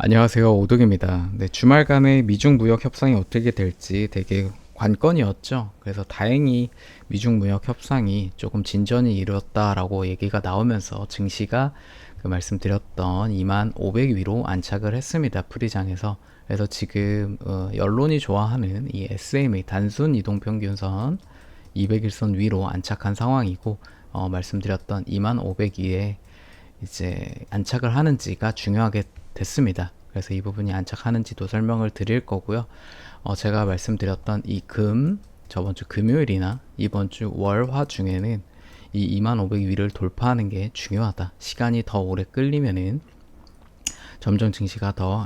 안녕하세요. 오독입니다. 네, 주말간의 미중 무역 협상이 어떻게 될지 되게 관건이었죠. 그래서 다행히 미중 무역 협상이 조금 진전이 이루었다라고 얘기가 나오면서 증시가 그 말씀드렸던 2만 500 위로 안착을 했습니다. 프리장에서. 그래서 지금 연론이 좋아하는 이 SMA 단순 이동평균선 200일선 위로 안착한 상황이고, 말씀드렸던 2만 500 위에 이제 안착을 하는지가 중요하게 됐습니다. 그래서 이 부분이 안착하는지도 설명을 드릴 거고요. 제가 말씀드렸던 저번 주 금요일이나 이번 주 월, 화 중에는 이 2만 500 위를 돌파하는 게 중요하다. 시간이 더 오래 끌리면은 점점 증시가 더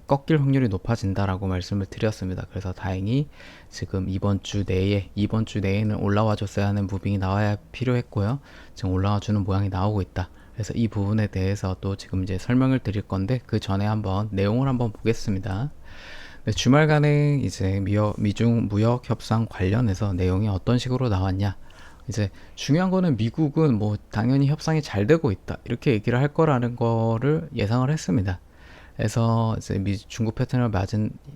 꺾일 확률이 높아진다라고 말씀을 드렸습니다. 그래서 다행히 지금 이번 주 내에는 올라와 줬어야 하는 무빙이 나와야 필요했고요. 지금 올라와 주는 모양이 나오고 있다. 그래서 이 부분에 대해서 또 지금 이제 설명을 드릴 건데 그 전에 한번 내용을 한번 보겠습니다. 네, 주말간에 이제 미중 무역 협상 관련해서 내용이 어떤 식으로 나왔냐. 이제 중요한 거는 미국은 뭐 당연히 협상이 잘 되고 있다. 이렇게 얘기를 할 거라는 거를 예상을 했습니다. 그래서 이제 중국 패턴을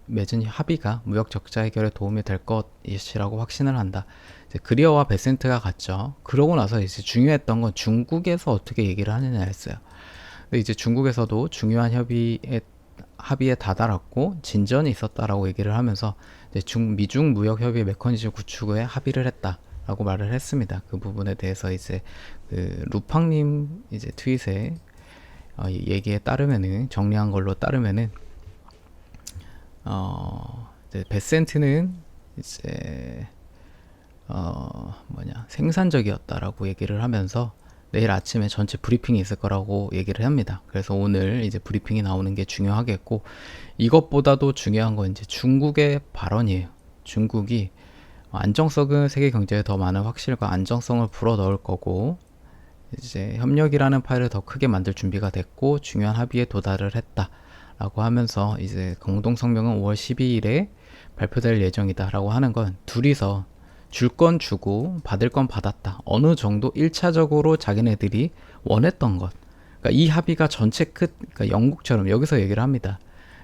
맺은 합의가 무역 적자 해결에 도움이 될 것이라고 확신을 한다. 이제 그리어와 베센트가 같죠. 그러고 나서 이제 중요했던 건 중국에서 어떻게 얘기를 하느냐였어요. 근데 이제 중국에서도 중요한 합의에 다다랐고 진전이 있었다라고 얘기를 하면서 이제 미중 무역 협의 메커니즘 구축에 합의를 했다라고 말을 했습니다. 그 부분에 대해서 이제 그 루팡님 이제 트윗에 얘기에 따르면은 정리한 걸로 따르면은 이제 베센트는 이제 생산적이었다라고 얘기를 하면서 내일 아침에 전체 브리핑이 있을 거라고 얘기를 합니다. 그래서 오늘 이제 브리핑이 나오는 게 중요하겠고, 이것보다도 중요한 건 이제 중국의 발언이에요. 중국이 안정성은 세계 경제에 더 많은 확실과 안정성을 불어 넣을 거고, 이제 협력이라는 파일을 더 크게 만들 준비가 됐고 중요한 합의에 도달을 했다라고 하면서 이제 공동 성명은 5월 12일에 발표될 예정이다라고 하는 건 둘이서 줄 건 주고 받을 건 받았다. 어느 정도 1차적으로 자기네들이 원했던 것. 그러니까 이 합의가 그러니까 영국처럼 여기서 얘기를 합니다.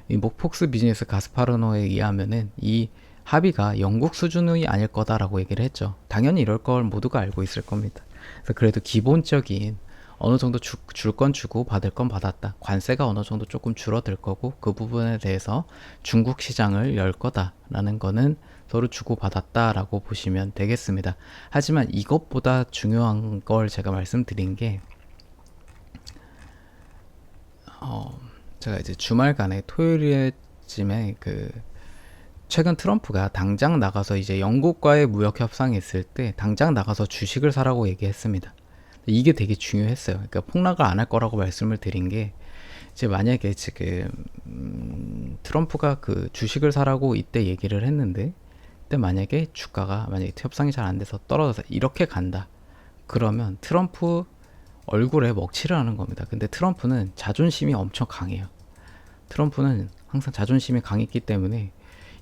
이 폭스 비즈니스 가스파르노에 의하면은 이 합의가 영국 수준이 아닐 거다라고 얘기를 했죠. 당연히 이럴 걸 모두가 알고 있을 겁니다. 그래서 그래도 기본적인 어느 정도 줄 건 주고 받을 건 받았다. 관세가 어느 정도 조금 줄어들 거고 그 부분에 대해서 중국 시장을 열 거다라는 거는 서로 주고 받았다라고 보시면 되겠습니다. 하지만 이것보다 중요한 걸 제가 말씀드린 게 제가 이제 주말간에 토요일쯤에 최근 트럼프가 당장 나가서 이제 영국과의 무역 협상이 있을 때 당장 나가서 주식을 사라고 얘기했습니다. 이게 되게 중요했어요. 그러니까 폭락을 안 할 거라고 말씀을 드린 게 이제 만약에 지금 트럼프가 그 주식을 사라고 이때 얘기를 했는데 그때 만약에 주가가 만약에 협상이 잘 안 돼서 떨어져서 이렇게 간다. 그러면 트럼프 얼굴에 먹칠을 하는 겁니다. 근데 트럼프는 자존심이 엄청 강해요. 트럼프는 항상 자존심이 강했기 때문에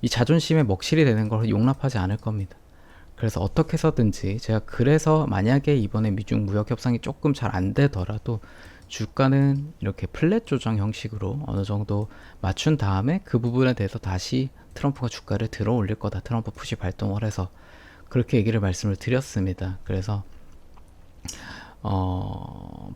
이 자존심에 먹칠이 되는 걸 용납하지 않을 겁니다. 그래서 어떻게 해서든지 제가 그래서 만약에 이번에 미중 무역 협상이 조금 잘 안 되더라도 주가는 이렇게 플랫 조정 형식으로 어느 정도 맞춘 다음에 그 부분에 대해서 다시 트럼프가 주가를 들어 올릴 거다. 트럼프 푸시 발동을 해서 그렇게 말씀을 드렸습니다. 그래서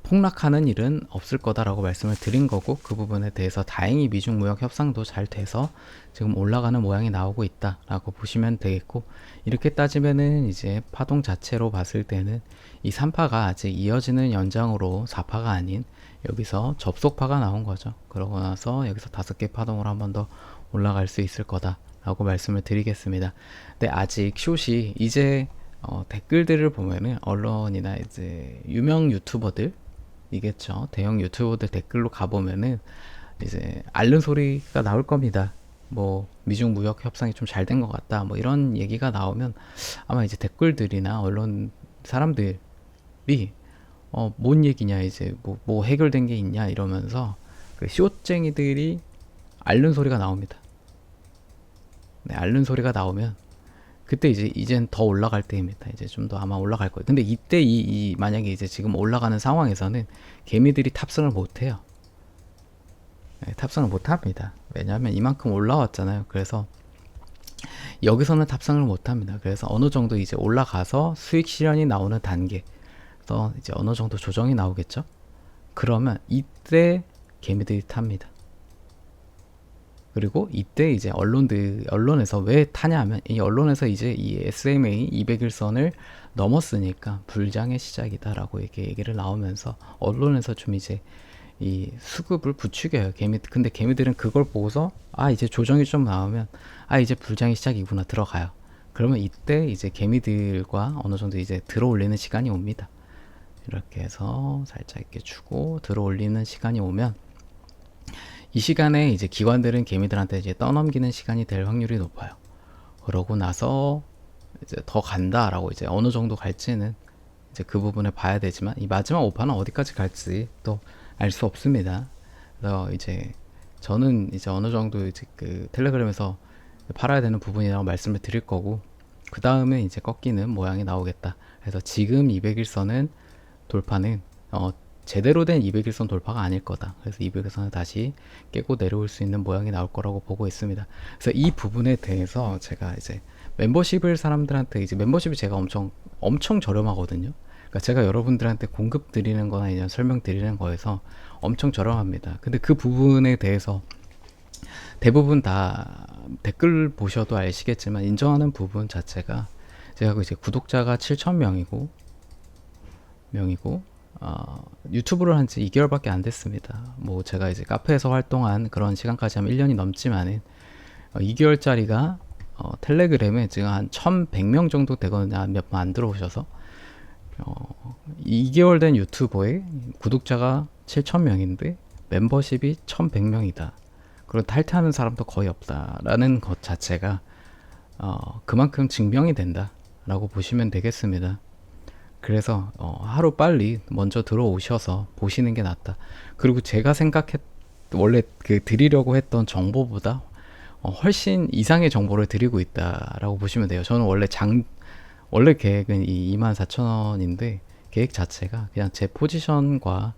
폭락하는 일은 없을 거다라고 말씀을 드린 거고 그 부분에 대해서 다행히 미중 무역 협상도 잘 돼서 지금 올라가는 모양이 나오고 있다라고 보시면 되겠고 이렇게 따지면은 이제 파동 자체로 봤을 때는 이 3파가 아직 이어지는 연장으로 4파가 아닌 여기서 접속파가 나온 거죠. 그러고 나서 여기서 5개 파동으로 한 번 더 올라갈 수 있을 거다라고 말씀을 드리겠습니다. 근데 아직 숏이 이제 댓글들을 보면은 언론이나 이제 유명 유튜버들 이겠죠. 대형 유튜버들 댓글로 가보면은 이제 앓는 소리가 나올 겁니다. 뭐 미중 무역 협상이 좀 잘 된 것 같다. 뭐 이런 얘기가 나오면 아마 이제 댓글들이나 언론 사람들이 뭔 얘기냐 이제 뭐 해결된 게 있냐 이러면서 그 쇼쟁이들이 앓는 소리가 나옵니다. 네, 앓는 소리가 나오면 그때 이젠 더 올라갈 때입니다. 이제 좀 더 아마 올라갈 거예요. 근데 이때 만약에 이제 지금 올라가는 상황에서는 개미들이 탑승을 못 해요. 탑승을 못 합니다. 왜냐하면 이만큼 올라왔잖아요. 그래서 여기서는 탑승을 못 합니다. 그래서 어느 정도 이제 올라가서 수익 실현이 나오는 단계에서 이제 어느 정도 조정이 나오겠죠. 그러면 이때 개미들이 탑니다. 그리고 이때 이제 언론에서 왜 타냐면, 이 언론에서 이제 이 SMA 200일선을 넘었으니까 불장의 시작이다라고 이렇게 얘기를 나오면서 언론에서 좀 이제 이 수급을 부추겨요. 근데 개미들은 그걸 보고서 이제 조정이 좀 나오면 이제 불장의 시작이구나, 들어가요. 그러면 이때 이제 개미들과 어느 정도 이제 들어 올리는 시간이 옵니다. 이렇게 해서 살짝 이렇게 주고 들어 올리는 시간이 오면, 이 시간에 이제 기관들은 개미들한테 이제 떠넘기는 시간이 될 확률이 높아요. 그러고 나서 이제 더 간다라고, 이제 어느 정도 갈지는 이제 그 부분을 봐야 되지만, 이 마지막 오판은 어디까지 갈지 또 알 수 없습니다. 그래서 이제 저는 이제 어느 정도 이제 그 텔레그램에서 팔아야 되는 부분이라고 말씀을 드릴 거고, 그 다음에 이제 꺾이는 모양이 나오겠다. 그래서 지금 200일선은 돌파는 제대로 된 200일선 돌파가 아닐 거다. 그래서 200일선을 다시 깨고 내려올 수 있는 모양이 나올 거라고 보고 있습니다. 그래서 이 부분에 대해서 제가 이제 멤버십을 사람들한테, 이제 멤버십이 제가 엄청 저렴하거든요. 그러니까 제가 여러분들한테 공급 드리는 거나 이제 설명 드리는 거에서 엄청 저렴합니다. 근데 그 부분에 대해서 대부분 다 댓글 보셔도 아시겠지만 인정하는 부분 자체가, 제가 이제 구독자가 7,000명이고 유튜브를 한 지 2개월밖에 안 됐습니다. 뭐 제가 이제 카페에서 활동한 그런 시간까지 하면 1년이 넘지만은 2개월짜리가 텔레그램에 지금 한 1,100명 정도 되거든요. 몇 분 안 들어오셔서 2개월 된 유튜버에 구독자가 7,000명인데 멤버십이 1,100명이다. 그리고 탈퇴하는 사람도 거의 없다라는 것 자체가 그만큼 증명이 된다라고 보시면 되겠습니다. 그래서 하루 빨리 먼저 들어오셔서 보시는 게 낫다. 그리고 제가 원래 드리려고 했던 정보보다 훨씬 이상의 정보를 드리고 있다라고 보시면 돼요. 저는 원래 계획은 이 24,000원인데, 계획 자체가 그냥 제 포지션과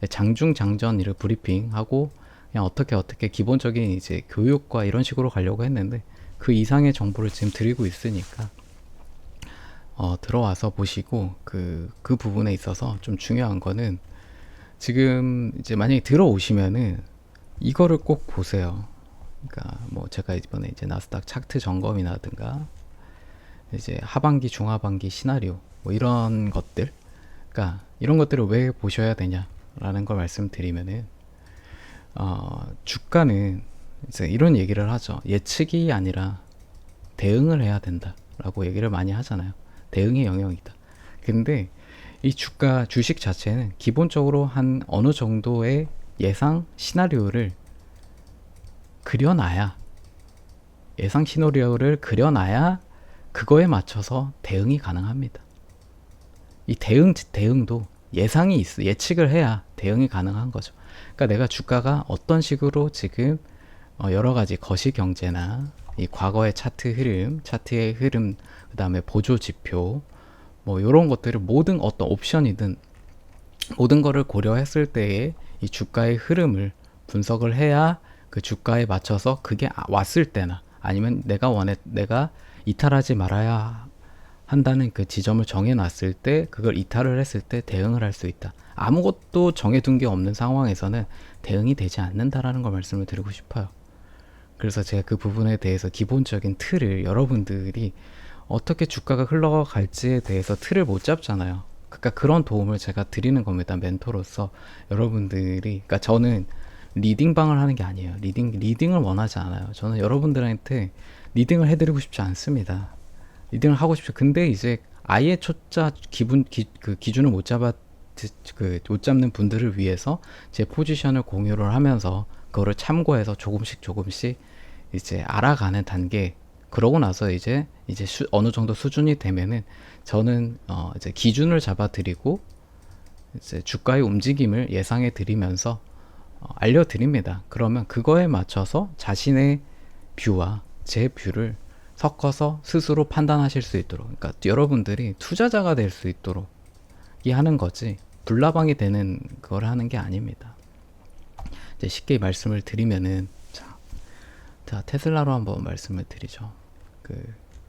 장중 장전을 브리핑하고 그냥 어떻게 기본적인 이제 교육과 이런 식으로 가려고 했는데, 그 이상의 정보를 지금 드리고 있으니까 들어와서 보시고, 그 부분에 있어서 좀 중요한 거는, 지금 이제 만약에 들어오시면은 이거를 꼭 보세요. 그러니까 뭐 제가 이번에 이제 나스닥 차트 점검이라든가 이제 하반기 중하반기 시나리오 뭐 이런 것들, 그러니까 이런 것들을 왜 보셔야 되냐라는 걸 말씀드리면은, 주가는 이제 이런 얘기를 하죠. 예측이 아니라 대응을 해야 된다라고 얘기를 많이 하잖아요. 대응의 영역이다. 근데 이 주식 자체는 기본적으로 한 어느 정도의 예상 시나리오를 그려놔야 그거에 맞춰서 대응이 가능합니다. 이 대응도 예측을 해야 대응이 가능한 거죠. 그러니까 내가 주가가 어떤 식으로 지금 여러 가지 거시경제나 이 과거의 차트의 흐름, 그 다음에 보조 지표, 뭐 이런 것들을 어떤 옵션이든 모든 거를 고려했을 때에 이 주가의 흐름을 분석을 해야 그 주가에 맞춰서 그게 왔을 때나, 아니면 내가 이탈하지 말아야 한다는 그 지점을 정해놨을 때, 그걸 이탈을 했을 때 대응을 할 수 있다. 아무것도 정해둔 게 없는 상황에서는 대응이 되지 않는다라는 걸 말씀을 드리고 싶어요. 그래서 제가 그 부분에 대해서 기본적인 틀을, 여러분들이 어떻게 주가가 흘러갈지에 대해서 틀을 못 잡잖아요. 그러니까 그런 도움을 제가 드리는 겁니다. 멘토로서 여러분들이, 그러니까 저는 리딩방을 하는 게 아니에요. 리딩을 원하지 않아요. 저는 여러분들한테 리딩을 해드리고 싶지 않습니다. 리딩을 하고 싶죠. 근데 이제 아예 초짜 기준을 못 잡는 분들을 위해서 제 포지션을 공유를 하면서 그거를 참고해서 조금씩 이제 알아가는 단계. 그러고 나서 이제 어느 정도 수준이 되면은 저는 이제 기준을 잡아드리고 이제 주가의 움직임을 예상해 드리면서 알려드립니다. 그러면 그거에 맞춰서 자신의 뷰와 제 뷰를 섞어서 스스로 판단하실 수 있도록, 그러니까 여러분들이 투자자가 될 수 있도록 하는 거지, 불나방이 되는 걸 하는 게 아닙니다. 이제 쉽게 말씀을 드리면은 자 테슬라로 한번 말씀을 드리죠. 그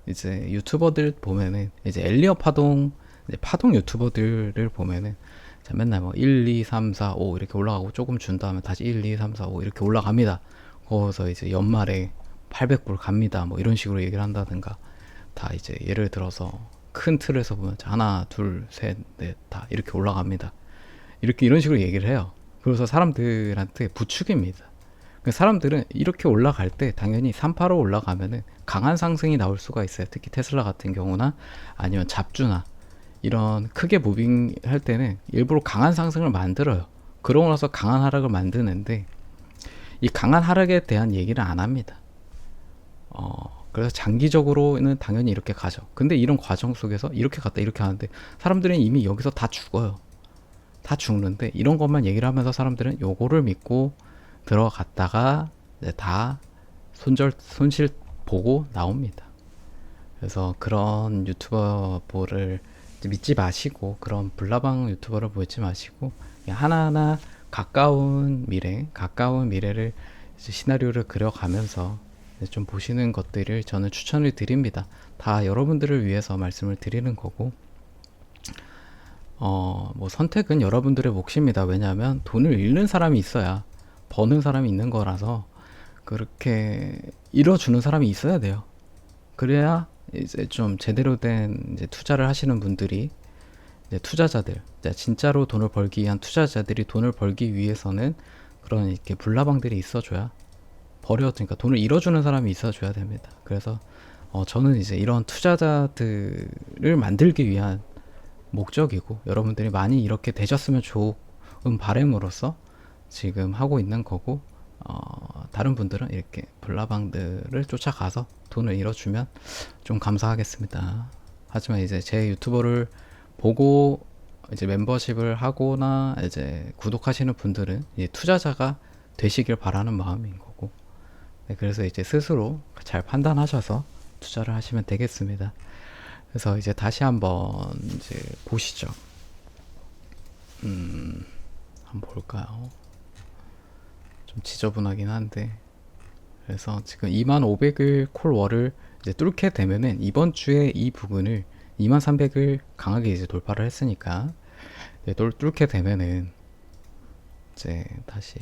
이제 유튜버들 보면은 이제 엘리어 파동 이제 파동 유튜버들을 보면은 자 맨날 뭐 1, 2, 3, 4, 5 이렇게 올라가고 조금 준 다음에 다시 1, 2, 3, 4, 5 이렇게 올라갑니다. 거기서 이제 연말에 800불 갑니다. 뭐 이런 식으로 얘기를 한다든가 다 이제 예를 들어서 큰 틀에서 보면 하나, 둘, 셋, 넷 다 이렇게 올라갑니다. 이렇게 이런 식으로 얘기를 해요. 그래서 사람들한테 부추깁니다. 사람들은 이렇게 올라갈 때 당연히 385 올라가면은 강한 상승이 나올 수가 있어요. 특히 테슬라 같은 경우나 아니면 잡주나 이런 크게 무빙 할 때는 일부러 강한 상승을 만들어요. 그러고 나서 강한 하락을 만드는데 이 강한 하락에 대한 얘기를 안 합니다. 그래서 장기적으로는 당연히 이렇게 가죠. 근데 이런 과정 속에서 이렇게 갔다 이렇게 하는데 사람들은 이미 여기서 다 죽어요. 다 죽는데 이런 것만 얘기를 하면서 사람들은 요거를 믿고 들어갔다가 이제 다 손실 보고 나옵니다. 그래서 그런 유튜버를 믿지 마시고 그런 불나방 유튜버를 보지 마시고 하나하나 가까운 미래를 이제 시나리오를 그려가면서 좀 보시는 것들을 저는 추천을 드립니다. 다 여러분들을 위해서 말씀을 드리는 거고 뭐 선택은 여러분들의 몫입니다. 왜냐하면 돈을 잃는 사람이 있어야 버는 사람이 있는 거라서 그렇게 잃어주는 사람이 있어야 돼요. 그래야 이제 좀 제대로 된 이제 투자를 하시는 분들이 이제 투자자들, 이제 진짜로 돈을 벌기 위한 투자자들이 돈을 벌기 위해서는 그런 이렇게 불나방들이 있어줘야 그러니까 돈을 잃어주는 사람이 있어줘야 됩니다. 그래서 저는 이제 이런 투자자들을 만들기 위한 목적이고 여러분들이 많이 이렇게 되셨으면 좋은 바람으로서 지금 하고 있는 거고 다른 분들은 이렇게 불나방들을 쫓아가서 돈을 잃어주면 좀 감사하겠습니다. 하지만 이제 제 유튜버를 보고 이제 멤버십을 하거나 이제 구독하시는 분들은 이제 투자자가 되시길 바라는 마음인 거고 네, 그래서 이제 스스로 잘 판단하셔서 투자를 하시면 되겠습니다. 그래서 이제 다시 한번 이제 보시죠. 한번 볼까요? 좀 지저분하긴 한데 그래서 지금 2500을 콜월을 이제 뚫게 되면은 이번 주에 이 부분을 2300을 강하게 이제 돌파를 했으니까 뚫게 되면은 이제 다시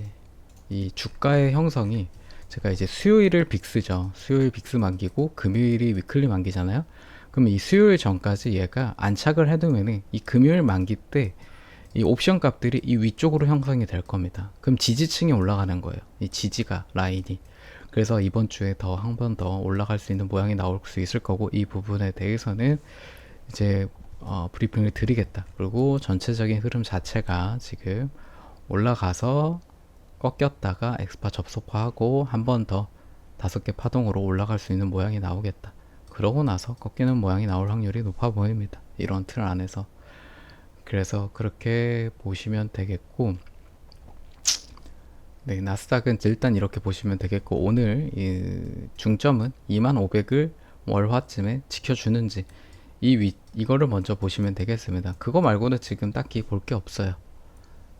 이 주가의 형성이 제가 이제 수요일을 빅스죠. 수요일 빅스 만기고 금요일이 위클리 만기잖아요. 그럼 이 수요일 전까지 얘가 안착을 해두면은 이 금요일 만기 때 이 옵션 값들이 이 위쪽으로 형성이 될 겁니다. 그럼 지지층이 올라가는 거예요. 이 지지가 라인이. 그래서 이번 주에 더 한 번 더 올라갈 수 있는 모양이 나올 수 있을 거고 이 부분에 대해서는 이제 브리핑을 드리겠다. 그리고 전체적인 흐름 자체가 지금 올라가서 꺾였다가 엑스파 접속화하고 한 번 더 5개 파동으로 올라갈 수 있는 모양이 나오겠다. 그러고 나서 꺾이는 모양이 나올 확률이 높아 보입니다. 이런 틀 안에서. 그래서 그렇게 보시면 되겠고 네, 나스닥은 일단 이렇게 보시면 되겠고 오늘 이 중점은 2500을 월화쯤에 지켜주는지 이거를 먼저 보시면 되겠습니다. 그거 말고는 지금 딱히 볼 게 없어요.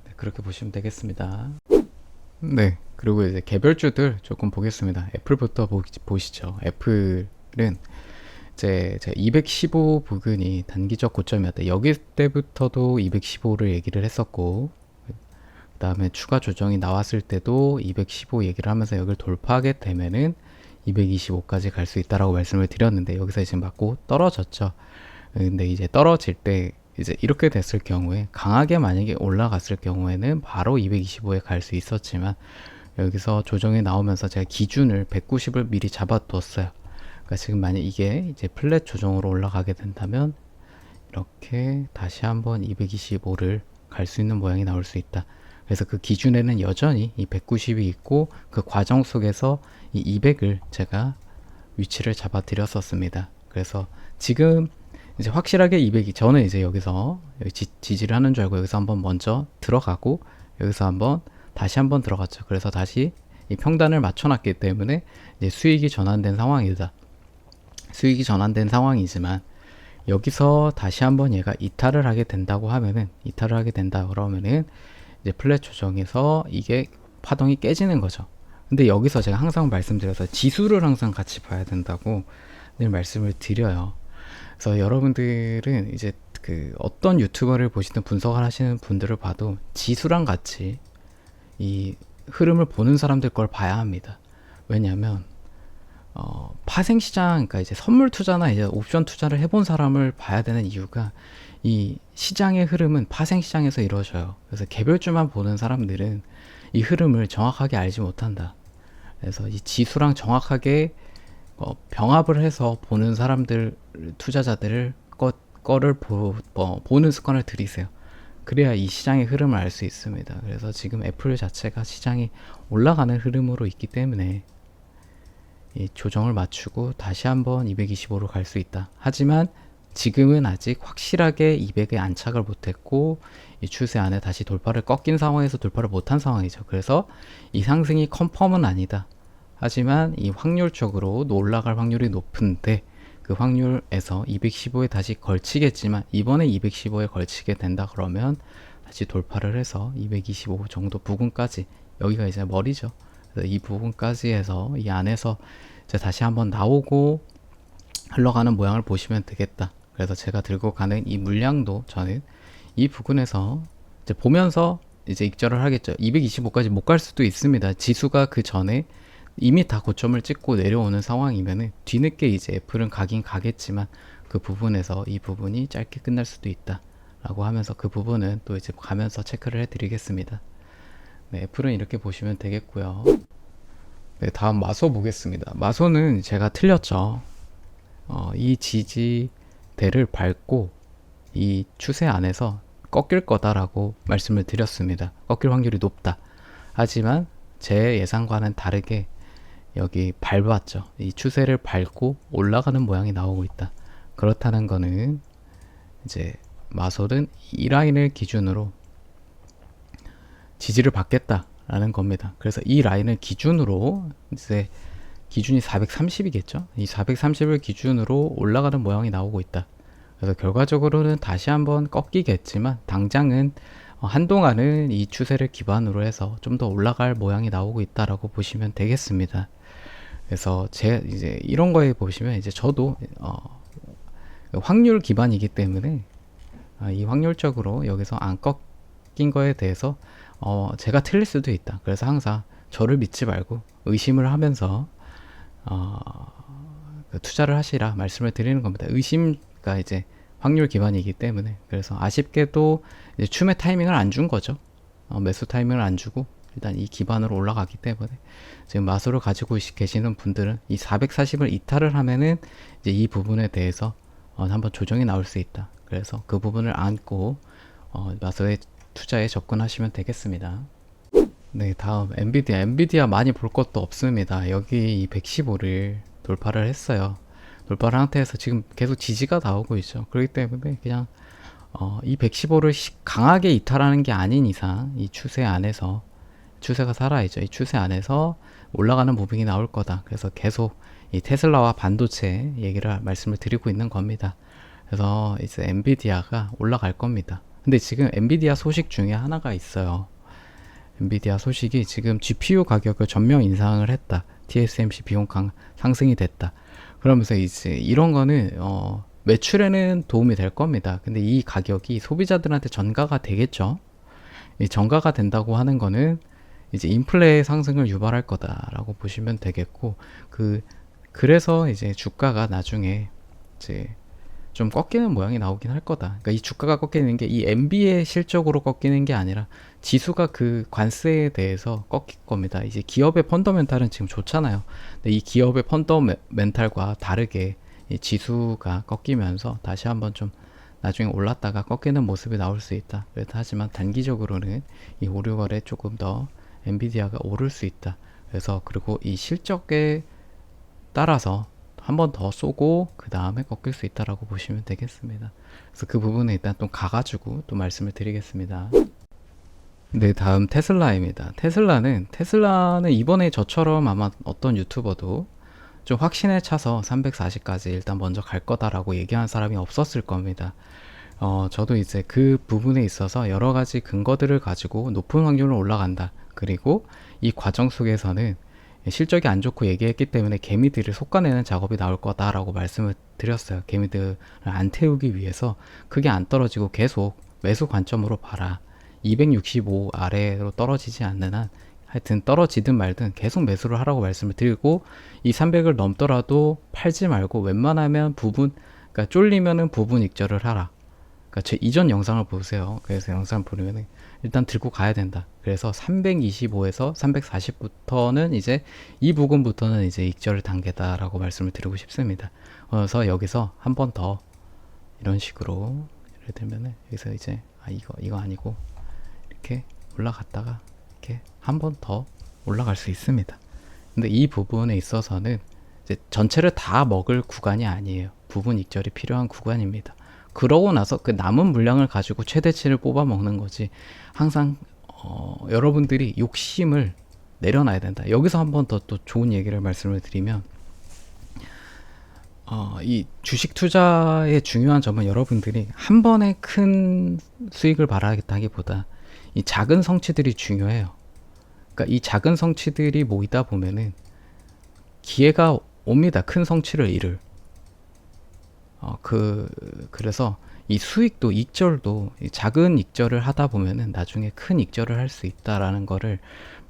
네, 그렇게 보시면 되겠습니다. 네, 그리고 이제 개별주들 조금 보겠습니다. 애플부터 보시죠. 애플은 이제 215 부근이 단기적 고점이었다. 여기 때부터도 215를 얘기를 했었고 그 다음에 추가 조정이 나왔을 때도 215 얘기를 하면서 여기를 돌파하게 되면은 225까지 갈 수 있다라고 말씀을 드렸는데 여기서 이제 맞고 떨어졌죠. 근데 이제 떨어질 때 이제 이렇게 됐을 경우에 강하게 만약에 올라갔을 경우에는 바로 225에 갈 수 있었지만 여기서 조정이 나오면서 제가 기준을 190을 미리 잡아두었어요. 그러니까 지금 만약 이게 이제 플랫 조정으로 올라가게 된다면 이렇게 다시 한번 225를 갈 수 있는 모양이 나올 수 있다. 그래서 그 기준에는 여전히 이 190이 있고 그 과정 속에서 이 200을 제가 위치를 잡아 드렸었습니다. 그래서 지금 이제 확실하게 200이 저는 이제 여기서 지지를 하는 줄 알고 여기서 한번 먼저 들어가고 여기서 한번 다시 한번 들어갔죠. 그래서 다시 이 평단을 맞춰놨기 때문에 이제 수익이 전환된 상황이다. 수익이 전환된 상황이지만 여기서 다시 한번 얘가 이탈을 하게 된다고 하면은 이탈을 하게 된다 그러면은 이제 플랫 조정에서 이게 파동이 깨지는 거죠. 근데 여기서 제가 항상 말씀드려서 지수를 항상 같이 봐야 된다고 늘 말씀을 드려요. 그래서 여러분들은 이제 그 어떤 유튜버를 보시든 분석을 하시는 분들을 봐도 지수랑 같이 이 흐름을 보는 사람들 걸 봐야 합니다. 왜냐하면 파생시장, 그러니까 이제 선물 투자나 이제 옵션 투자를 해본 사람을 봐야 되는 이유가 이 시장의 흐름은 파생시장에서 이루어져요. 그래서 개별주만 보는 사람들은 이 흐름을 정확하게 알지 못한다. 그래서 이 지수랑 정확하게 병합을 해서 보는 사람들, 투자자들을 거를 보는 습관을 들이세요. 그래야 이 시장의 흐름을 알 수 있습니다. 그래서 지금 애플 자체가 시장이 올라가는 흐름으로 있기 때문에 이 조정을 맞추고 다시 한번 225로 갈 수 있다. 하지만 지금은 아직 확실하게 200에 안착을 못했고 이 추세 안에 다시 돌파를 꺾인 상황에서 돌파를 못한 상황이죠. 그래서 이 상승이 컨펌은 아니다. 하지만 이 확률적으로 올라갈 확률이 높은데 그 확률에서 215에 다시 걸치겠지만 이번에 215에 걸치게 된다 그러면 다시 돌파를 해서 225 정도 부근까지, 여기가 이제 머리죠. 그래서 이 부분까지 해서 이 안에서 이제 다시 한번 나오고 흘러가는 모양을 보시면 되겠다. 그래서 제가 들고 가는 이 물량도 저는 이 부분에서 이제 보면서 이제 익절을 하겠죠. 225까지 못 갈 수도 있습니다. 지수가 그 전에 이미 다 고점을 찍고 내려오는 상황이면은 뒤늦게 이제 애플은 가긴 가겠지만 그 부분에서 이 부분이 짧게 끝날 수도 있다 라고 하면서 그 부분은 또 이제 가면서 체크를 해 드리겠습니다. 네, 애플은 이렇게 보시면 되겠고요. 네, 다음 마소 보겠습니다. 마소는 제가 틀렸죠. 이 지지대를 밟고 이 추세 안에서 꺾일 거다라고 말씀을 드렸습니다. 꺾일 확률이 높다. 하지만 제 예상과는 다르게 여기 밟았죠. 이 추세를 밟고 올라가는 모양이 나오고 있다. 그렇다는 거는 이제 마소는 이 라인을 기준으로 지지를 받겠다라는 겁니다. 그래서 이 라인을 기준으로 이제 기준이 430이겠죠. 이 430을 기준으로 올라가는 모양이 나오고 있다. 그래서 결과적으로는 다시 한번 꺾이겠지만 당장은 한동안은 이 추세를 기반으로 해서 좀 더 올라갈 모양이 나오고 있다라고 보시면 되겠습니다. 그래서 이제 이런 거에 보시면 이제 저도 확률 기반이기 때문에 이 확률적으로 여기서 안 꺾인 거에 대해서 제가 틀릴 수도 있다. 그래서 항상 저를 믿지 말고 의심을 하면서 투자를 하시라 말씀을 드리는 겁니다. 의심가 이제 확률 기반이기 때문에. 그래서 아쉽게도 이제 춤의 타이밍을 안 준 거죠. 매수 타이밍을 안 주고 일단 이 기반으로 올라가기 때문에 지금 마소를 가지고 계시는 분들은 이 440을 이탈을 하면은 이제 이 부분에 대해서 한번 조정이 나올 수 있다. 그래서 그 부분을 안고 마소의 투자에 접근하시면 되겠습니다. 네, 다음 엔비디아 많이 볼 것도 없습니다. 여기 이 115를 돌파를 했어요. 돌파를 상태에서 지금 계속 지지가 나오고 있죠. 그렇기 때문에 그냥 이 115를 강하게 이탈하는 게 아닌 이상 이 추세 안에서 추세가 살아있죠. 이 추세 안에서 올라가는 무빙이 나올 거다. 그래서 계속 이 테슬라와 반도체 얘기를 말씀을 드리고 있는 겁니다. 그래서 이제 엔비디아가 올라갈 겁니다. 근데 지금 엔비디아 소식 중에 하나가 있어요. 엔비디아 소식이 지금 GPU 가격을 전면 인상을 했다. TSMC 비용 상승이 됐다. 그러면서 이제 이런 거는 매출에는 도움이 될 겁니다. 근데 이 가격이 소비자들한테 전가가 되겠죠. 이 전가가 된다고 하는 거는 이제 인플레 상승을 유발할 거다라고 보시면 되겠고, 그래서 이제 주가가 나중에 이제 좀 꺾이는 모양이 나오긴 할 거다. 그러니까 이 주가가 꺾이는 게 이 MB의 실적으로 꺾이는 게 아니라 지수가 그 관세에 대해서 꺾일 겁니다. 이제 기업의 펀더멘탈은 지금 좋잖아요. 근데 이 기업의 펀더멘탈과 다르게 이 지수가 꺾이면서 다시 한번 좀 나중에 올랐다가 꺾이는 모습이 나올 수 있다. 하지만 단기적으로는 이 오류 거래 조금 더 엔비디아가 오를 수 있다. 그래서 그리고 이 실적에 따라서 한 번 더 쏘고 그 다음에 꺾일 수 있다라고 보시면 되겠습니다. 그래서 그 부분은 일단 또 가가지고 또 말씀을 드리겠습니다. 네, 다음 테슬라입니다. 테슬라는 이번에 저처럼 아마 어떤 유튜버도 좀 확신에 차서 340까지 일단 먼저 갈 거다라고 얘기한 사람이 없었을 겁니다. 저도 이제 그 부분에 있어서 여러 가지 근거들을 가지고 높은 확률로 올라간다. 그리고 이 과정 속에서는 실적이 안 좋고 얘기했기 때문에 개미들을 솎아내는 작업이 나올 거다라고 말씀을 드렸어요. 개미들을 안 태우기 위해서 그게 안 떨어지고 계속 매수 관점으로 봐라. 265 아래로 떨어지지 않는 한 하여튼 떨어지든 말든 계속 매수를 하라고 말씀을 드리고 이 300을 넘더라도 팔지 말고 웬만하면 그러니까 쫄리면은 부분 익절을 하라. 그러니까 제 이전 영상을 보세요. 그래서 영상 보면은 일단 들고 가야 된다. 그래서 325에서 340부터는 이제 이 부분부터는 이제 익절 단계다라고 말씀을 드리고 싶습니다. 그래서 여기서 한 번 더 이런 식으로 예를 들면은 여기서 이제 이거 아니고 이렇게 올라갔다가 이렇게 한 번 더 올라갈 수 있습니다. 근데 이 부분에 있어서는 이제 전체를 다 먹을 구간이 아니에요. 부분 익절이 필요한 구간입니다. 그러고 나서 그 남은 물량을 가지고 최대치를 뽑아 먹는 거지. 항상 여러분들이 욕심을 내려놔야 된다. 여기서 한 번 더 또 좋은 얘기를 말씀을 드리면 이 주식 투자의 중요한 점은 여러분들이 한 번에 큰 수익을 바라겠다기보다 이 작은 성취들이 중요해요. 그러니까 이 작은 성취들이 모이다 보면은 기회가 옵니다. 큰 성취를 이룰. 그래서 이 수익도 익절도 작은 익절을 하다 보면은 나중에 큰 익절을 할 수 있다라는 거를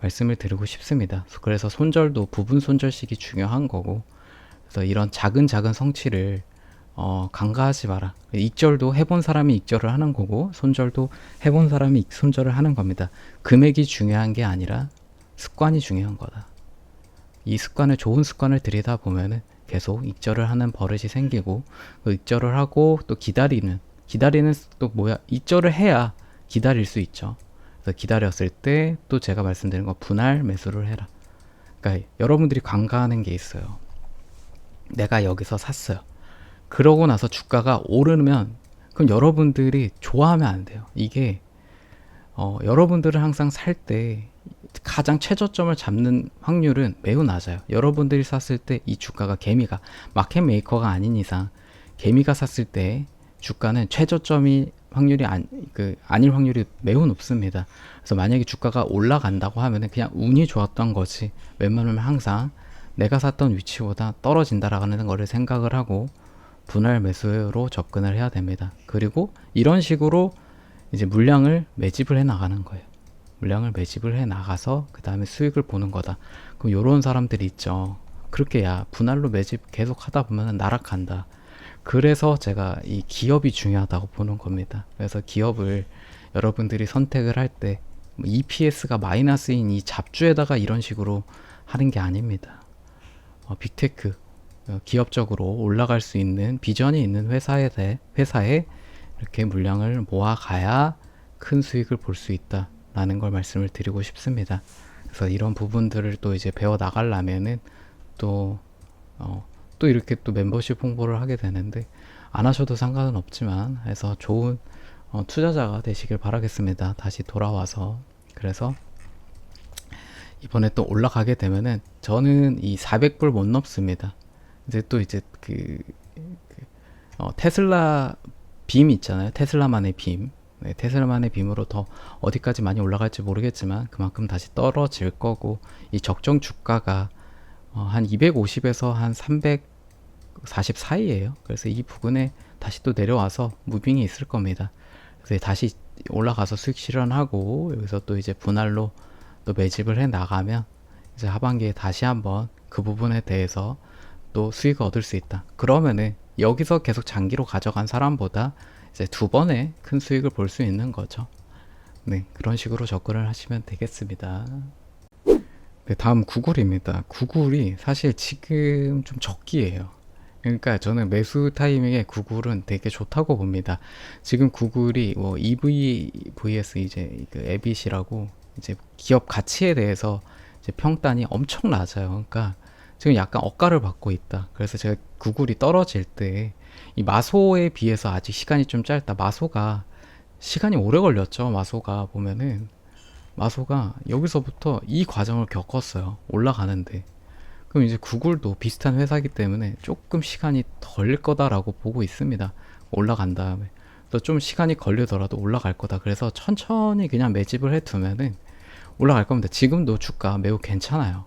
말씀을 드리고 싶습니다. 그래서 손절도 부분 손절식이 중요한 거고, 그래서 이런 작은 성취를 간과하지 마라. 익절도 해본 사람이 익절을 하는 거고, 손절도 해본 사람이 손절을 하는 겁니다. 금액이 중요한 게 아니라 습관이 중요한 거다. 이 습관을 좋은 습관을 들이다 보면은 계속 익절을 하는 버릇이 생기고 그 익절을 하고 또 기다리는 또 뭐야 익절을 해야 기다릴 수 있죠. 그래서 기다렸을 때 또 제가 말씀드린 거 분할 매수를 해라. 그러니까 여러분들이 간과하는 게 있어요. 내가 여기서 샀어요. 그러고 나서 주가가 오르면 그럼 여러분들이 좋아하면 안 돼요. 이게 여러분들은 항상 살 때 가장 최저점을 잡는 확률은 매우 낮아요. 여러분들이 샀을 때 이 주가가 개미가 마켓 메이커가 아닌 이상 개미가 샀을 때 주가는 최저점이 확률이 아닐 확률이 매우 높습니다. 그래서 만약에 주가가 올라간다고 하면은 그냥 운이 좋았던 거지. 웬만하면 항상 내가 샀던 위치보다 떨어진다라는 거를 생각을 하고 분할 매수로 접근을 해야 됩니다. 그리고 이런 식으로 이제 물량을 매집을 해 나가는 거예요. 물량을 매집을 해 나가서 그 다음에 수익을 보는 거다. 그럼 요런 사람들이 있죠. 그렇게 분할로 매집 계속 하다 보면 나락간다. 그래서 제가 이 기업이 중요하다고 보는 겁니다. 그래서 기업을 여러분들이 선택을 할 때 EPS가 마이너스인 이 잡주에다가 이런 식으로 하는 게 아닙니다. 빅테크 기업적으로 올라갈 수 있는 비전이 있는 회사에 이렇게 물량을 모아가야 큰 수익을 볼 수 있다라는 걸 말씀을 드리고 싶습니다. 그래서 이런 부분들을 또 이제 배워 나가려면은 또 이렇게 또 멤버십 홍보를 하게 되는데 안 하셔도 상관은 없지만 해서 좋은 투자자가 되시길 바라겠습니다. 다시 돌아와서 그래서 이번에 또 올라가게 되면은 저는 이 400불 못 넘습니다. 이제 테슬라 빔 있잖아요. 테슬라만의 빔. 네, 테슬라만의 빔으로 더 어디까지 많이 올라갈지 모르겠지만 그만큼 다시 떨어질 거고 이 적정 주가가 한 250에서 한 340 사이에요. 그래서 이 부근에 다시 또 내려와서 무빙이 있을 겁니다. 그래서 다시 올라가서 수익 실현하고 여기서 또 이제 분할로 또 매집을 해 나가면 이제 하반기에 다시 한번 그 부분에 대해서 또 수익을 얻을 수 있다. 그러면은 여기서 계속 장기로 가져간 사람보다 이제 두 번의 큰 수익을 볼 수 있는 거죠. 네, 그런 식으로 접근을 하시면 되겠습니다. 네, 다음 구글입니다. 구글이 사실 지금 좀 적기예요. 그러니까 저는 매수 타이밍에 구글은 되게 좋다고 봅니다. 지금 구글이 EVS 이제 그 에빗이라고 이제 기업 가치에 대해서 이제 평단이 엄청 낮아요. 그러니까 지금 약간 억가를 받고 있다. 그래서 제가 구글이 떨어질 때 이 마소에 비해서 아직 시간이 좀 짧다. 마소가 시간이 오래 걸렸죠. 마소가 보면은 마소가 여기서부터 이 과정을 겪었어요. 올라가는데. 그럼 이제 구글도 비슷한 회사이기 때문에 조금 시간이 더 걸릴 거다라고 보고 있습니다. 올라간 다음에. 그래서 좀 시간이 걸리더라도 올라갈 거다. 그래서 천천히 그냥 매집을 해두면은 올라갈 겁니다. 지금도 주가 매우 괜찮아요.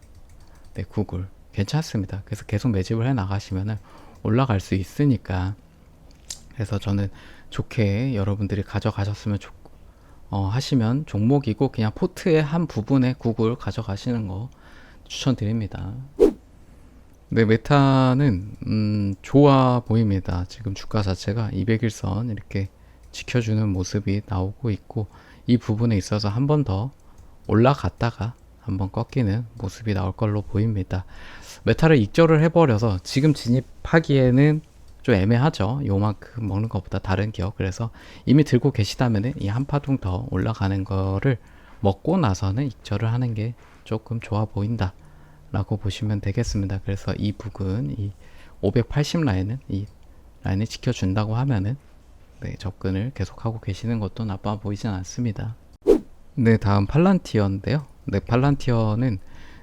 네, 구글 괜찮습니다. 그래서 계속 매집을 해 나가시면은 올라갈 수 있으니까. 그래서 저는 좋게 여러분들이 가져가셨으면 하시면 종목이고, 그냥 포트의 한 부분에 구글 가져가시는 거 추천드립니다. 네, 메타는 좋아 보입니다. 지금 주가 자체가 200일선 이렇게 지켜주는 모습이 나오고 있고, 이 부분에 있어서 한 번 더 올라갔다가 한번 꺾이는 모습이 나올 걸로 보입니다. 메타를 익절을 해버려서 지금 진입하기에는 좀 애매하죠. 요만큼 먹는 것보다 다른 기업. 그래서 이미 들고 계시다면은 이 한 파동 더 올라가는 거를 먹고 나서는 익절을 하는 게 조금 좋아 보인다 라고 보시면 되겠습니다. 그래서 이 부근, 이 580 라인은, 이 라인을 지켜준다고 하면은 네, 접근을 계속하고 계시는 것도 나빠 보이진 않습니다. 네, 다음 팔란티어인데요. 네, 팔란티어는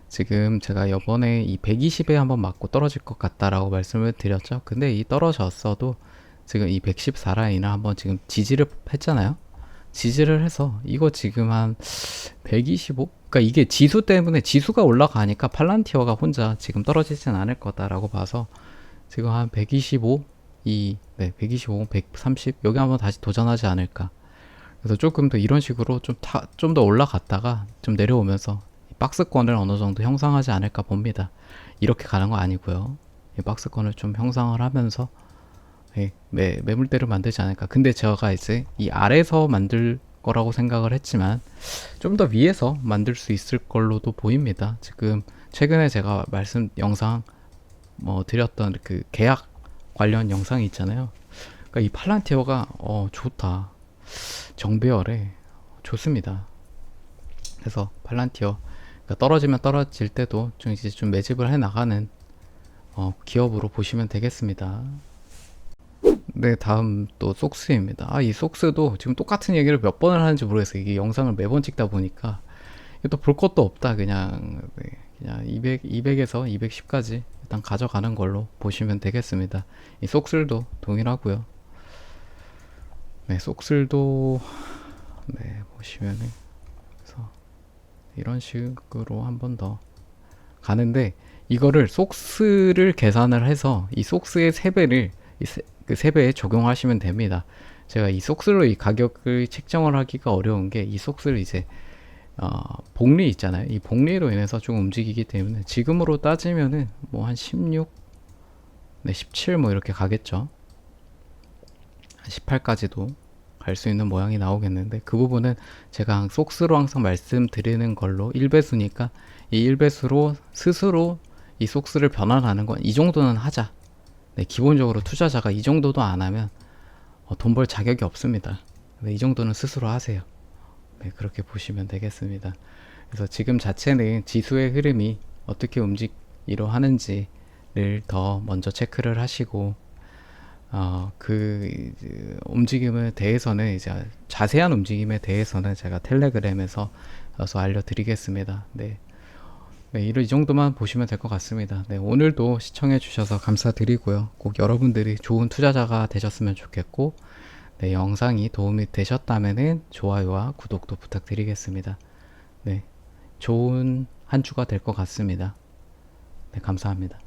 지금 제가 이번에 이 120에 한번 맞고 떨어질 것 같다라고 말씀을 드렸죠. 근데 이 떨어졌어도 지금 이 114 라인을 한번 지금 지지를 했잖아요. 지지를 해서 이거 지금 한 125? 그러니까 이게 지수 때문에, 지수가 올라가니까 팔란티어가 혼자 지금 떨어지진 않을 거다라고 봐서 지금 한 125, 네, 125, 130 여기 한번 다시 도전하지 않을까. 그래서 조금 더 이런 식으로 좀 더 올라갔다가 좀 내려오면서 박스권을 어느 정도 형성하지 않을까 봅니다. 이렇게 가는 거 아니고요. 이 박스권을 좀 형성을 하면서 매물대를 만들지 않을까. 근데 제가 이제 이 아래서 만들 거라고 생각을 했지만 좀 더 위에서 만들 수 있을 걸로도 보입니다. 지금 최근에 제가 영상 드렸던 그 계약 관련 영상이 있잖아요. 그러니까 이 팔란티어가 좋다. 정배열에 좋습니다. 그래서 팔란티어, 그러니까 떨어지면 떨어질 때도 좀 이제 좀 매집을 해 나가는 기업으로 보시면 되겠습니다. 네, 다음 또 속스입니다. 이 속스도 지금 똑같은 얘기를 몇 번을 하는지 모르겠어요. 이게 영상을 매번 찍다 보니까 또 볼 것도 없다. 그냥 200에서 210까지 일단 가져가는 걸로 보시면 되겠습니다. 이 속슬도 동일하고요. 네, 속슬도 네, 보시면은 그래서 이런 식으로 한 번 더 가는데, 이거를 속스를 계산을 해서 이 속스의 3배를 그 3배에 적용하시면 됩니다. 제가 이 속스로 이 가격을 책정을 하기가 어려운 게, 이 속스를 이제 복리 있잖아요. 이 복리로 인해서 좀 움직이기 때문에 지금으로 따지면은 뭐 한 16, 네, 17 뭐 이렇게 가겠죠. 18까지도 갈 수 있는 모양이 나오겠는데, 그 부분은 제가 속스로 항상 말씀드리는 걸로, 1배수니까 이 1배수로 스스로 이 속스를 변환하는 건 이 정도는 하자. 네, 기본적으로 투자자가 이 정도도 안 하면 돈 벌 자격이 없습니다. 네, 이 정도는 스스로 하세요. 네, 그렇게 보시면 되겠습니다. 그래서 지금 자체는 지수의 흐름이 어떻게 움직이려 하는지를 더 먼저 체크를 하시고, 그 움직임에 대해서는, 이제 자세한 움직임에 대해서는 제가 텔레그램에서 알려드리겠습니다. 네. 네, 이 정도만 보시면 될 것 같습니다. 네, 오늘도 시청해 주셔서 감사드리고요. 꼭 여러분들이 좋은 투자자가 되셨으면 좋겠고, 네, 영상이 도움이 되셨다면 좋아요와 구독도 부탁드리겠습니다. 네, 좋은 한 주가 될 것 같습니다. 네, 감사합니다.